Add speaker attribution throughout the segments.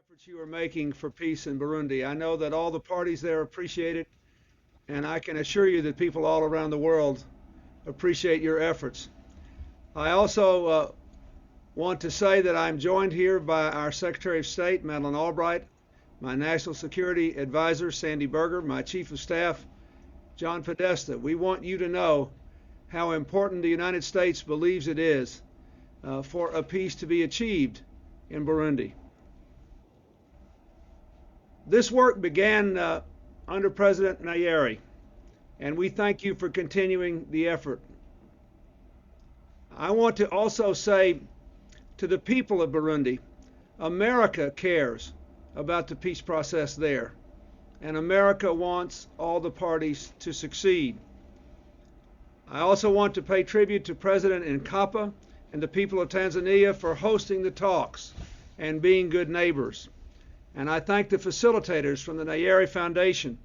Speaker 1: efforts you are making for peace in Burundi. I know that all the parties there appreciate it, and I can assure you that people all around the world appreciate your efforts. I also want to say that I'm joined here by our Secretary of State, Madeleine Albright, my National Security Advisor, Sandy Berger, my Chief of Staff, John Podesta. We want you to know how important the United States believes it is for a peace to be achieved in Burundi. This work began under President Nyeri, and we thank you for continuing the effort. I want to also say to the people of Burundi, America cares about the peace process there, and America wants all the parties to succeed. I also want to pay tribute to President Nkapa and the people of Tanzania for hosting the talks and being good neighbors. And I thank the facilitators from the Nyeri Foundation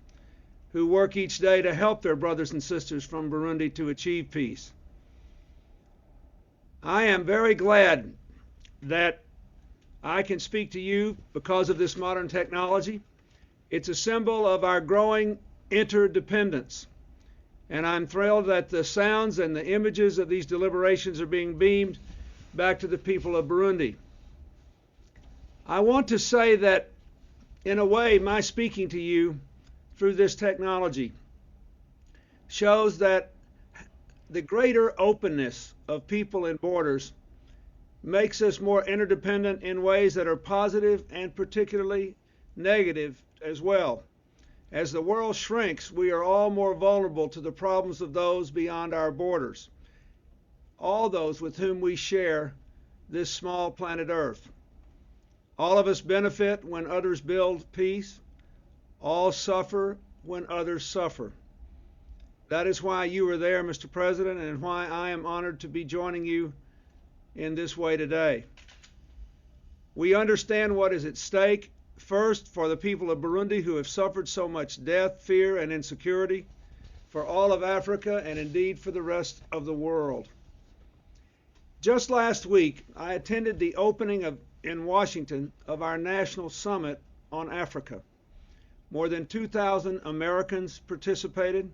Speaker 1: who work each day to help their brothers and sisters from Burundi to achieve peace. I am very glad that I can speak to you because of this modern technology. It's a symbol of our growing interdependence. And I'm thrilled that the sounds and the images of these deliberations are being beamed back to the people of Burundi. I want to say that, in a way, my speaking to you through this technology shows that the greater openness of people and borders makes us more interdependent in ways that are positive and particularly negative as well. As the world shrinks, we are all more vulnerable to the problems of those beyond our borders, all those with whom we share this small planet Earth. All of us benefit when others build peace. All suffer when others suffer. That is why you are there, Mr. President, and why I am honored to be joining you in this way today. We understand what is at stake, first, for the people of Burundi who have suffered so much death, fear, and insecurity, for all of Africa, and indeed for the rest of the world. Just last week, I attended the opening in Washington of our national summit on Africa. More than 2,000 Americans participated,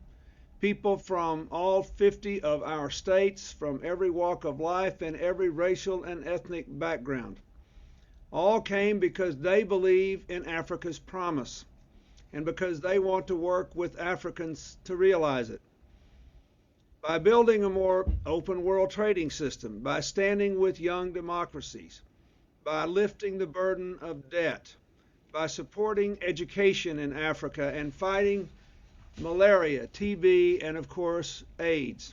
Speaker 1: people from all 50 of our states, from every walk of life and every racial and ethnic background. All came because they believe in Africa's promise and because they want to work with Africans to realize it. By building a more open world trading system, by standing with young democracies, by lifting the burden of debt, by supporting education in Africa and fighting malaria, TB, and of course, AIDS.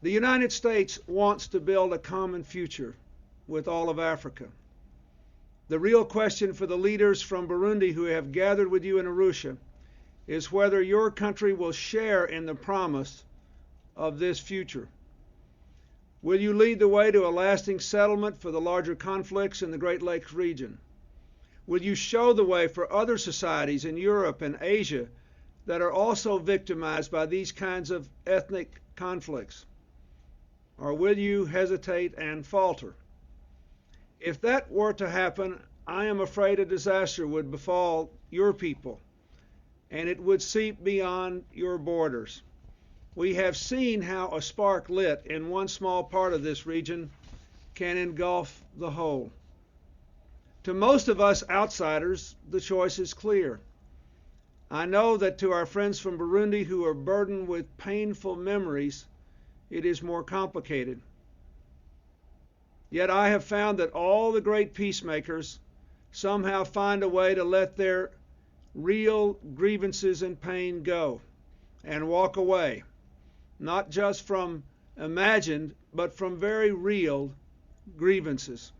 Speaker 1: The United States wants to build a common future with all of Africa. The real question for the leaders from Burundi who have gathered with you in Arusha is whether your country will share in the promise of this future. Will you lead the way to a lasting settlement for the larger conflicts in the Great Lakes region? Will you show the way for other societies in Europe and Asia that are also victimized by these kinds of ethnic conflicts? Or will you hesitate and falter? If that were to happen, I am afraid a disaster would befall your people, and it would seep beyond your borders. We have seen how a spark lit in one small part of this region can engulf the whole. To most of us outsiders, the choice is clear. I know that to our friends from Burundi who are burdened with painful memories, it is more complicated. Yet I have found that all the great peacemakers somehow find a way to let their real grievances and pain go and walk away, not just from imagined, but from very real grievances.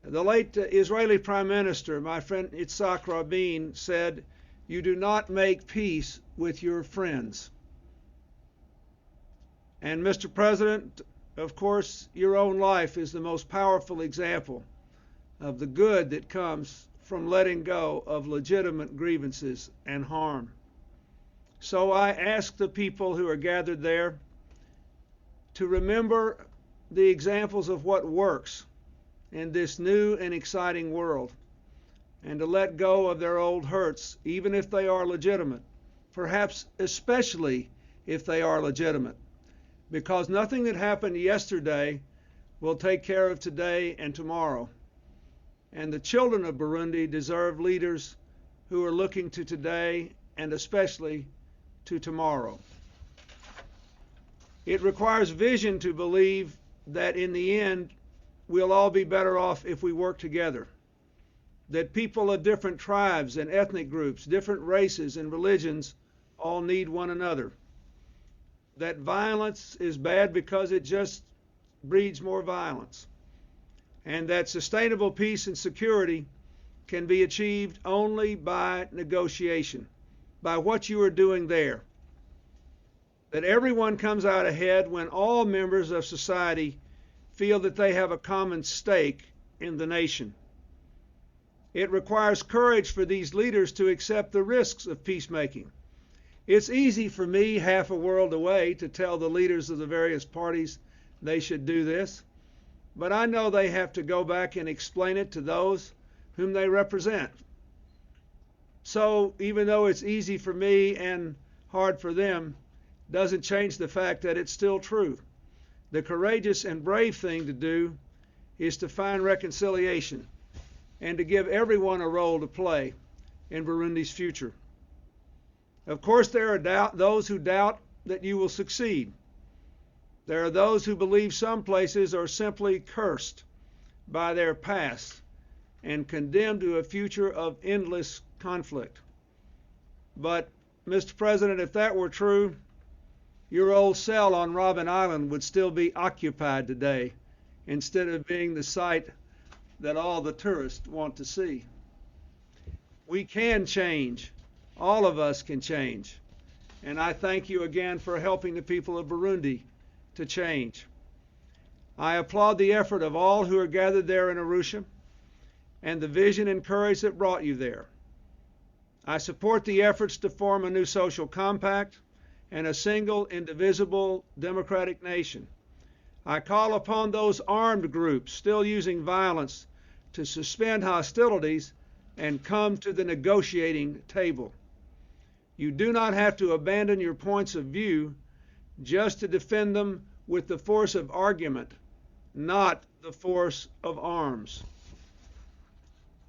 Speaker 1: The late Israeli Prime Minister, my friend Yitzhak Rabin, said, "You do not make peace with your friends." And Mr. President, of course, your own life is the most powerful example of the good that comes from letting go of legitimate grievances and harm. So I ask the people who are gathered there to remember the examples of what works in this new and exciting world, and to let go of their old hurts, even if they are legitimate, perhaps especially if they are legitimate, because nothing that happened yesterday will take care of today and tomorrow. And the children of Burundi deserve leaders who are looking to today and especially to tomorrow. It requires vision to believe that in the end, we'll all be better off if we work together. That people of different tribes and ethnic groups, different races and religions all need one another. That violence is bad because it just breeds more violence. And that sustainable peace and security can be achieved only by negotiation, by what you are doing there. That everyone comes out ahead when all members of society feel that they have a common stake in the nation. It requires courage for these leaders to accept the risks of peacemaking. It's easy for me, half a world away, to tell the leaders of the various parties they should do this, but I know they have to go back and explain it to those whom they represent. So even though it's easy for me and hard for them, doesn't change the fact that it's still true. The courageous and brave thing to do is to find reconciliation and to give everyone a role to play in Burundi's future. Of course, there are those who doubt that you will succeed. There are those who believe some places are simply cursed by their past and condemned to a future of endless conflict. But, Mr. President, if that were true, your old cell on Robben Island would still be occupied today instead of being the site that all the tourists want to see. We can change. All of us can change. And I thank you again for helping the people of Burundi to change. I applaud the effort of all who are gathered there in Arusha and the vision and courage that brought you there. I support the efforts to form a new social compact and a single, indivisible, democratic nation. I call upon those armed groups still using violence to suspend hostilities and come to the negotiating table. You do not have to abandon your points of view just to defend them with the force of argument, not the force of arms.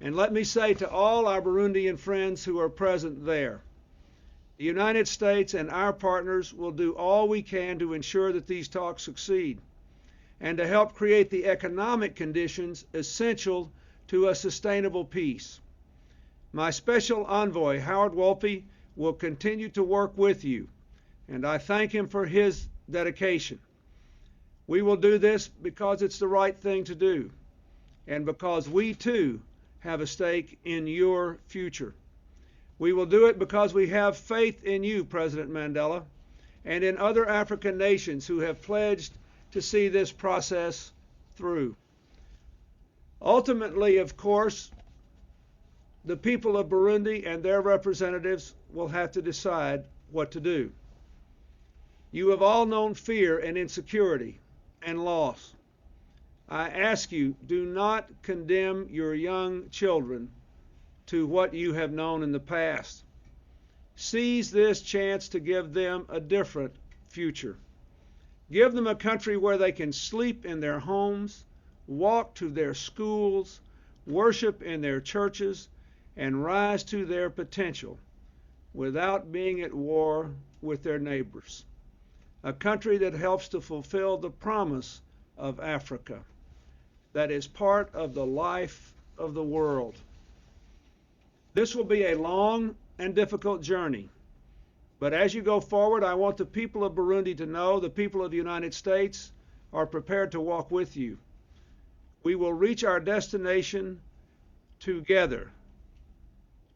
Speaker 1: And let me say to all our Burundian friends who are present there, the United States and our partners will do all we can to ensure that these talks succeed and to help create the economic conditions essential to a sustainable peace. My special envoy, Howard Wolpe, will continue to work with you, and I thank him for his dedication. We will do this because it's the right thing to do, and because we too have a stake in your future. We will do it because we have faith in you, President Mandela, and in other African nations who have pledged to see this process through. Ultimately, of course, the people of Burundi and their representatives will have to decide what to do. You have all known fear and insecurity and loss. I ask you, do not condemn your young children to what you have known in the past. Seize this chance to give them a different future. Give them a country where they can sleep in their homes, walk to their schools, worship in their churches, and rise to their potential without being at war with their neighbors. A country that helps to fulfill the promise of Africa, that is part of the life of the world. This will be a long and difficult journey, but as you go forward, I want the people of Burundi to know the people of the United States are prepared to walk with you. We will reach our destination together.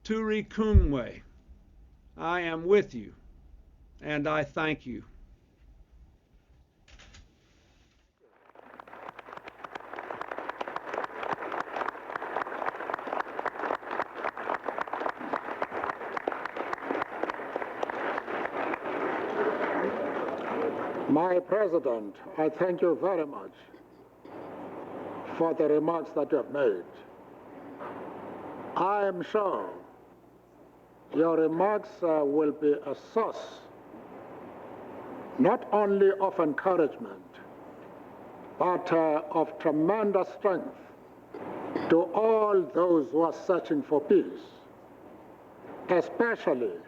Speaker 1: Turi kumwe. I am with you, and I thank you.
Speaker 2: My President, I thank you very much for the remarks that you have made. I am sure your remarks will be a source not only of encouragement, but of tremendous strength to all those who are searching for peace, especially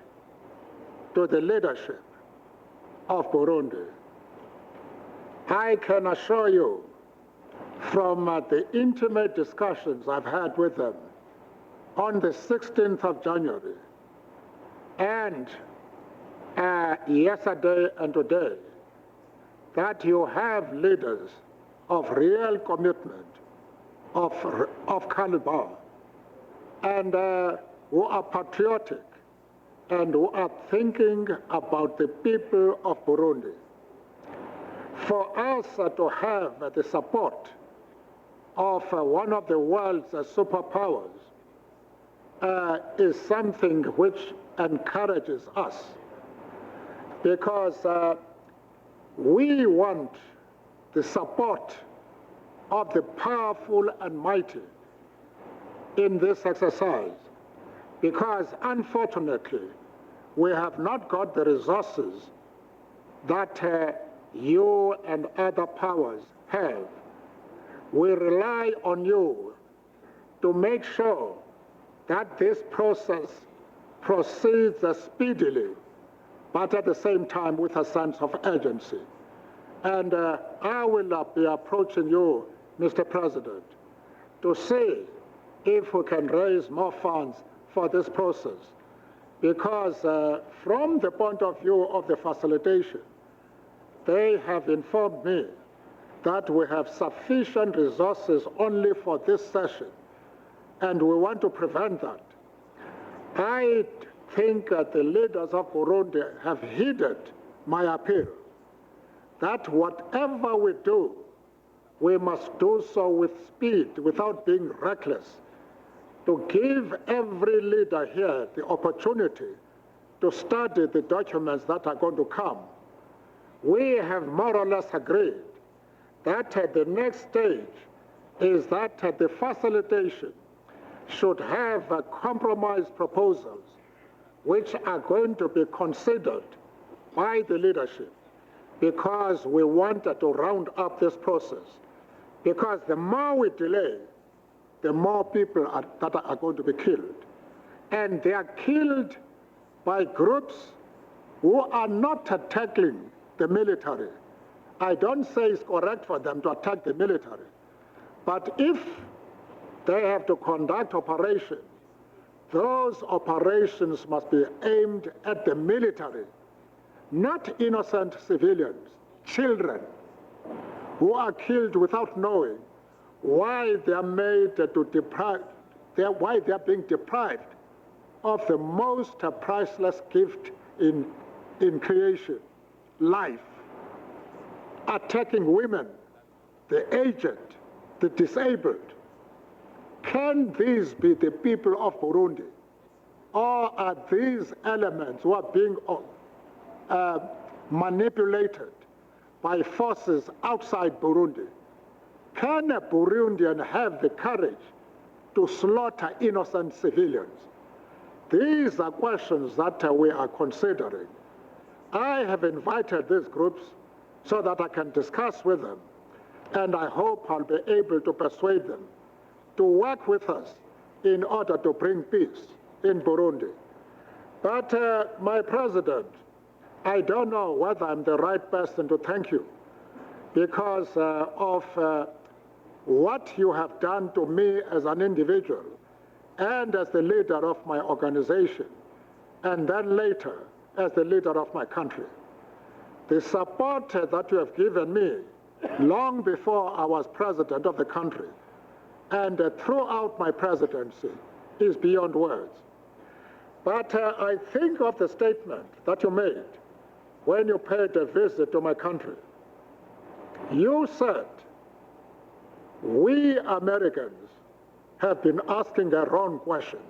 Speaker 2: to the leadership of Burundi. I can assure you from the intimate discussions I've had with them on the 16th of January and yesterday and today, that you have leaders of real commitment, of caliber, and who are patriotic and who are thinking about the people of Burundi. For us to have the support of one of the world's superpowers is something which encourages us, because we want the support of the powerful and mighty in this exercise, because unfortunately we have not got the resources that you and other powers have. We rely on you to make sure that this process proceeds speedily, but at the same time with a sense of urgency. And I will be approaching you, Mr. President, to see if we can raise more funds for this process, because from the point of view of the facilitation, they have informed me that we have sufficient resources only for this session, and we want to prevent that. I think the leaders of Burundi have heeded my appeal that whatever we do, we must do so with speed, without being reckless, to give every leader here the opportunity to study the documents that are going to come. We have more or less agreed that the next stage is that the facilitation should have compromise proposals which are going to be considered by the leadership, because we want to round up this process. Because the more we delay, the more people that are going to be killed. And they are killed by groups who are not attacking the military. I don't say it's correct for them to attack the military, but if they have to conduct operations, those operations must be aimed at the military, not innocent civilians, children, who are killed without knowing why they are made to why they are being deprived of the most priceless gift in creation, life, attacking women, the aged, the disabled. Can these be the people of Burundi? Or are these elements who are being manipulated by forces outside Burundi? Can a Burundian have the courage to slaughter innocent civilians? These are questions that we are considering. I have invited these groups so that I can discuss with them, and I hope I'll be able to persuade them to work with us in order to bring peace in Burundi. But, my President, I don't know whether I'm the right person to thank you because of what you have done to me as an individual and as the leader of my organization, and then later as the leader of my country. The support that you have given me long before I was president of the country and throughout my presidency is beyond words. But I think of the statement that you made when you paid a visit to my country. You said, we Americans have been asking a wrong question.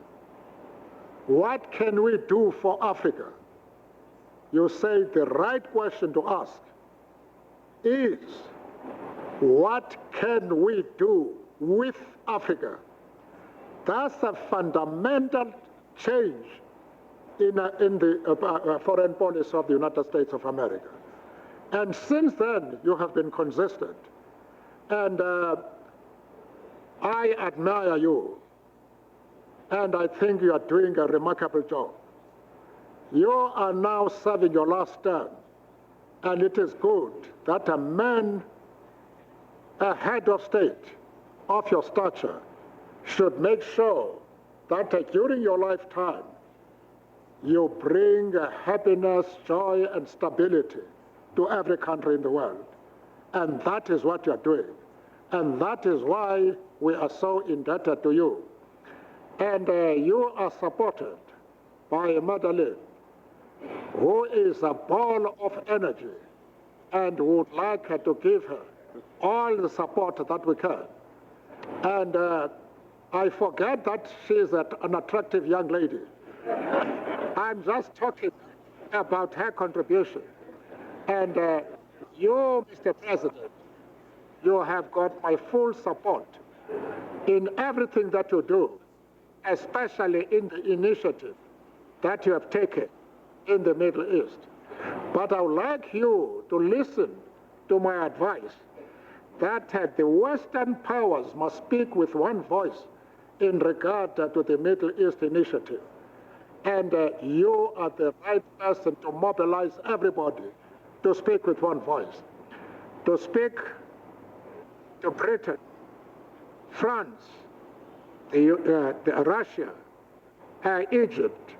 Speaker 2: What can we do for Africa? You say the right question to ask is, what can we do with Africa. That's a fundamental change in the foreign policy of the United States of America. And since then, you have been consistent. And I admire you. And I think you are doing a remarkable job. You are now serving your last term. And it is good that a man, a head of state of your stature, should make sure that during your lifetime, you bring happiness, joy, and stability to every country in the world. And that is what you're doing. And that is why we are so indebted to you. And you are supported by Mandela, who is a ball of energy and would like to give her all the support that we can. And I forget that she is an attractive young lady. I'm just talking about her contribution. And you, Mr. President, you have got my full support in everything that you do, especially in the initiative that you have taken in the Middle East. But I would like you to listen to my advice that the Western powers must speak with one voice in regard to the Middle East initiative. And you are the right person to mobilize everybody to speak with one voice, to speak to Britain, France, Russia, Egypt,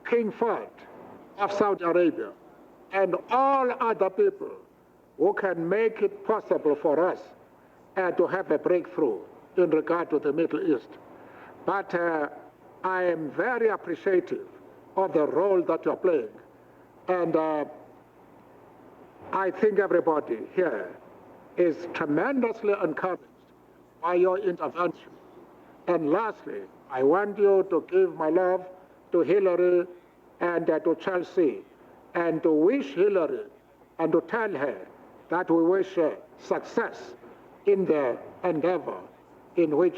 Speaker 2: King Fahd of Saudi Arabia, and all other people who can make it possible for us to have a breakthrough in regard to the Middle East. But I am very appreciative of the role that you're playing. And I think everybody here is tremendously encouraged by your intervention. And lastly, I want you to give my love to Hillary and to Chelsea, and to wish Hillary and to tell her that we wish her success in the endeavor in which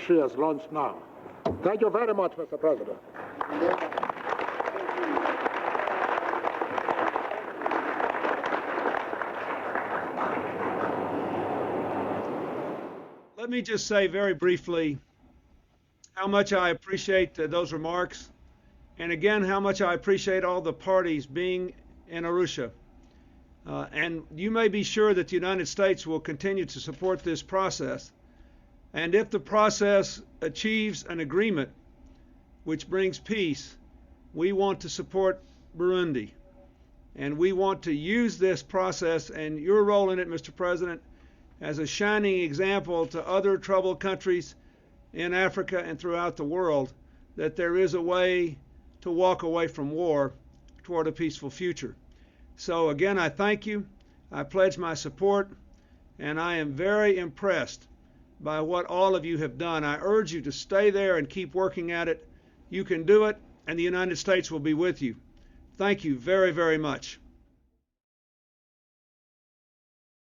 Speaker 2: she has launched now. Thank you very much, Mr. President.
Speaker 1: Let me just say very briefly how much I appreciate those remarks, and again, how much I appreciate all the parties being in Arusha. And you may be sure that the United States will continue to support this process. And if the process achieves an agreement which brings peace, we want to support Burundi. And we want to use this process and your role in it, Mr. President, as a shining example to other troubled countries in Africa and throughout the world that there is a way to walk away from war toward a peaceful future. So again, I thank you. I pledge my support, and I am very impressed by what all of you have done. I urge you to stay there and keep working at it. You can do it, and the United States will be with you. Thank you very, very much.